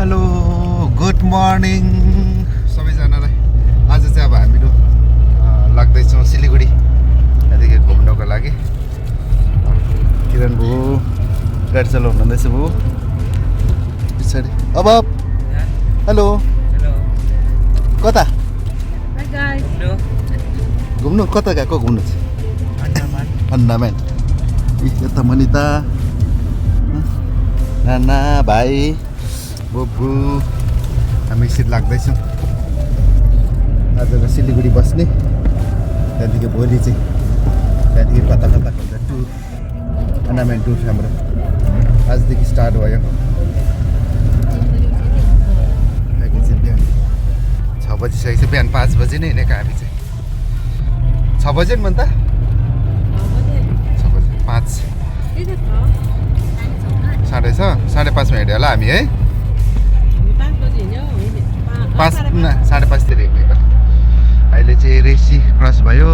Hello good morning सबैजनालाई। आज चाहिँ अब हामीहरू लाग्दैछौँ सिलगढी त्यहाँदेखि घुम्नको लागि। किरण भो गाडी चलाउनु हुँदैछ भो पछाडि। अब हेलो कता घुम्नु? कता गएको घुम्नु चाहिँ? अन्डामान। यता मनिता नाना भाइ बुबु हामी यसरी लाग्दैछौँ। आजको सिलगढी बस्ने, त्यहाँदेखि भोलि चाहिँ त्यहाँदेखि कता कता खोज्छ टुर, अन्डामान टुर हाम्रो आजदेखि स्टार्ट भयो। बिहान 6 बजिसकेको छ, बिहान 5 बजी नै हिँडेको हामी चाहिँ। 6 बजे नि भन्दा 6 बजे 5 5:30 5:30 हिँड्यो होला हामी है। 5:30 तिर हिँडेको। अहिले चाहिँ रेसी क्रस भयो।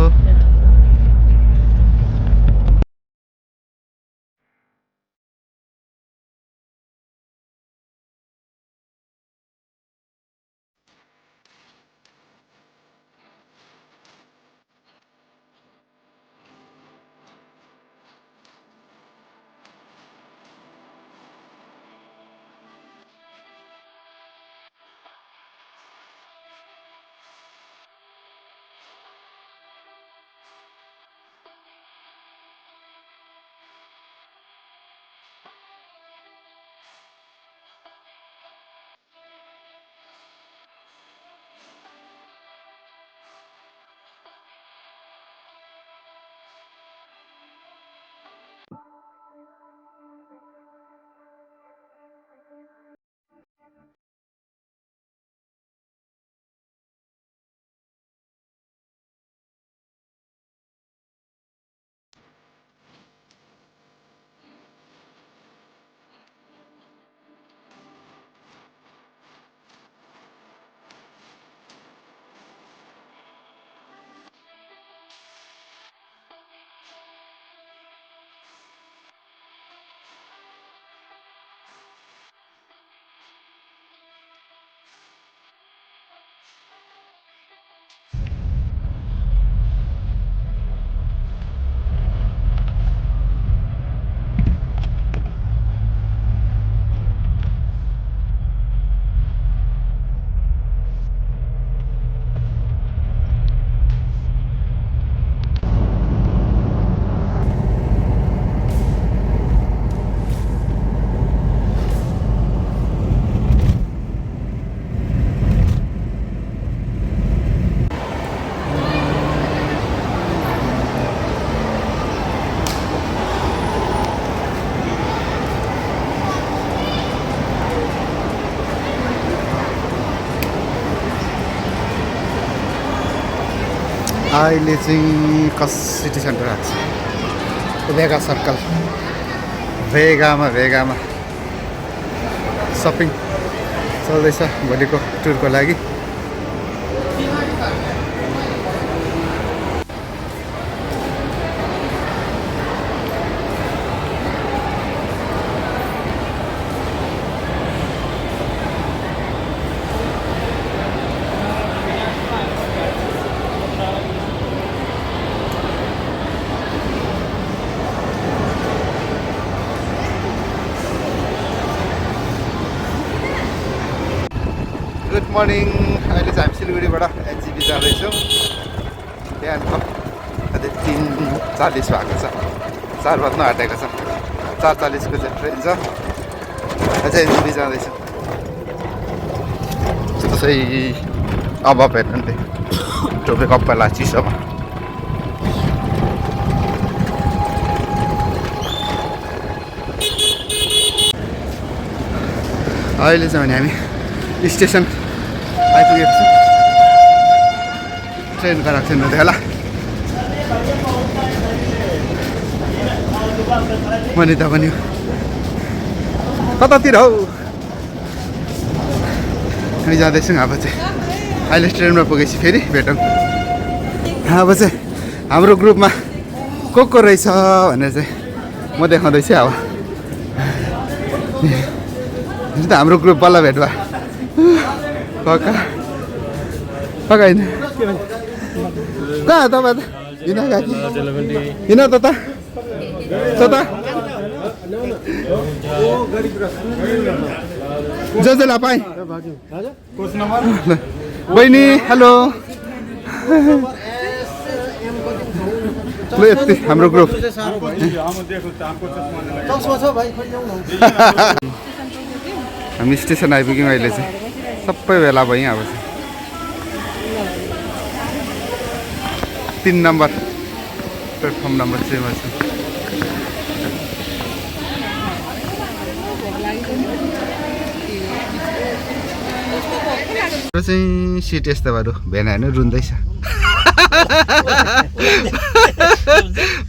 अहिले चाहिँ सिटी सेन्टर आएको छ, भेगा सर्कल। भेगामा सपिङ चल्दैछ भोलिको टुरको लागि। Good morning. अहिले चाहिँ हामी सिलगढीबाट एनजेपी जाँदैछौँ। बिहान 3:40 भएको छ, 4 बज्न आँटेको छ। 4:40 को चाहिँ ट्रेन छ। अझै एनजेपी जाँदैछौँ। त्यसै अब हेर्नु नि टोपे कप्पा चिसोमा। अहिले चाहिँ भने हामी स्टेसन आइपुगेको छु। ट्रेन गराएको छैन होला। मनिता पनि कतातिर हौ? हामी जाँदैछौँ अब चाहिँ। अहिले ट्रेनमा पुगेपछि फेरि भेटौँ। अब चाहिँ हाम्रो ग्रुपमा को रहेछ भनेर चाहिँ म देखाउँदैछु। अब हाम्रो ग्रुप बल्ल भेट भयो। कका कका हिँड कहाँ तपाईँ त हिँड काकी हिँड त जसलाई पाएँ बहिनी हेलो ल यति हाम्रो ग्रुप हामी स्टेसन आइपुग्यौँ अहिले चाहिँ सबै भेला भयौँ अब चाहिँ 3 नम्बर प्लेटफर्म नम्बर 3 मा छ र चाहिँ सिट यस्तो भएर भेना हेर्नु रुन्दैछ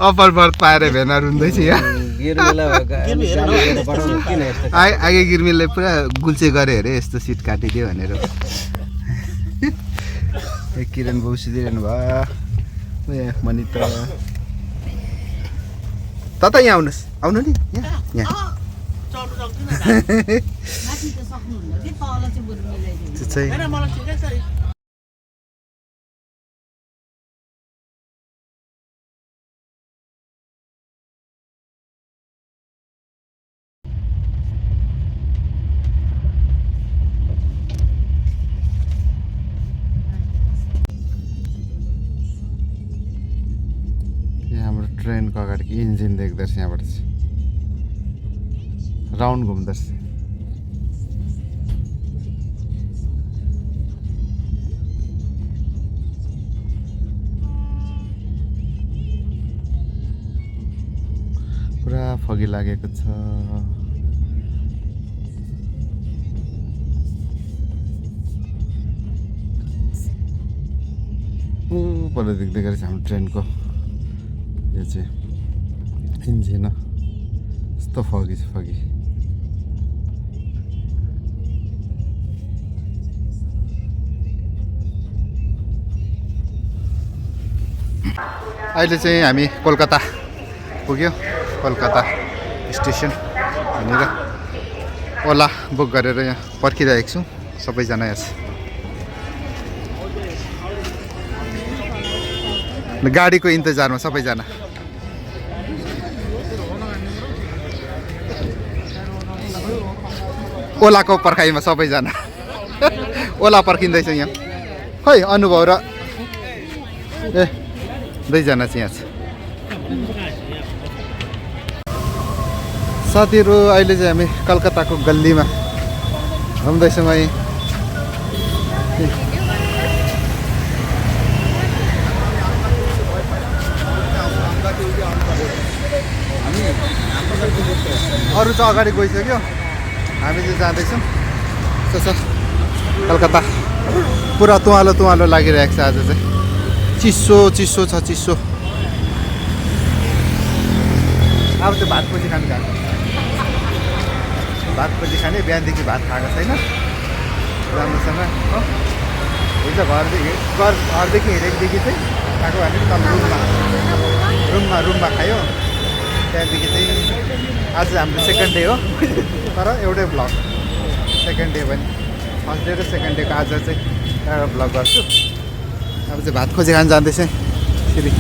अप्पर बर्थ पाएर भेना रुन्दैछ यहाँ आगे गिर्मिलले पुरा गुल्चे गरे अरे यस्तो सिट काटिदियो भनेर किरण बाबु सुतिरहनु भयो मनि त यहाँ आउनुहोस् आउनु नि यहाँ हाम्रो ट्रेनको अगाडिको इन्जिन देख्दो रहेछ यहाँबाट राउन्ड घुम्दो रहेछ पुरा फगी लागेको छ पर देख्दै गरेछ हाम्रो ट्रेनको यो चाहिँ इन्जिन यस्तो फगी छ फगी अहिले चाहिँ हामी कोलकाता पुग्यो कोलकाता स्टेसन यहाँनिर ओला बुक गरेर यहाँ पर्खिरहेको छौँ सबैजना यहाँ गाडीको इन्तजारमा सबैजना ओलाको पर्खाइमा सबैजना ओला पर्खिँदैछ यहाँ खै अनुभव र ए दुईजना चाहिँ यहाँ छ साथीहरू अहिले चाहिँ हामी कलकत्ताको गल्लीमा घुम्दैछौँ है अरू चाहिँ अगाडि गइसक्यो हामी चाहिँ जाँदैछौँ कलकत्ता पुरा तुवालो तुवालो लागिरहेको छ आज चाहिँ चिसो चिसो छ चिसो अब त्यो भात पछि खानु गएको भात पछि खाने बिहानदेखि भात खाएको छैन राम्रोसँग हिजो घरदेखि हिँडेकोदेखि चाहिँ खाएको भने तल रुममा खायो त्यहाँदेखि चाहिँ आज हाम्रो सेकेन्ड डे हो तर एउटै ब्लग सेकेन्ड डे पनि फर्स्ट डे र सेकेन्ड डेको आज चाहिँ एउटा ब्लग गर्छु अब चाहिँ भात खोजी खान जाँदैछ फेरि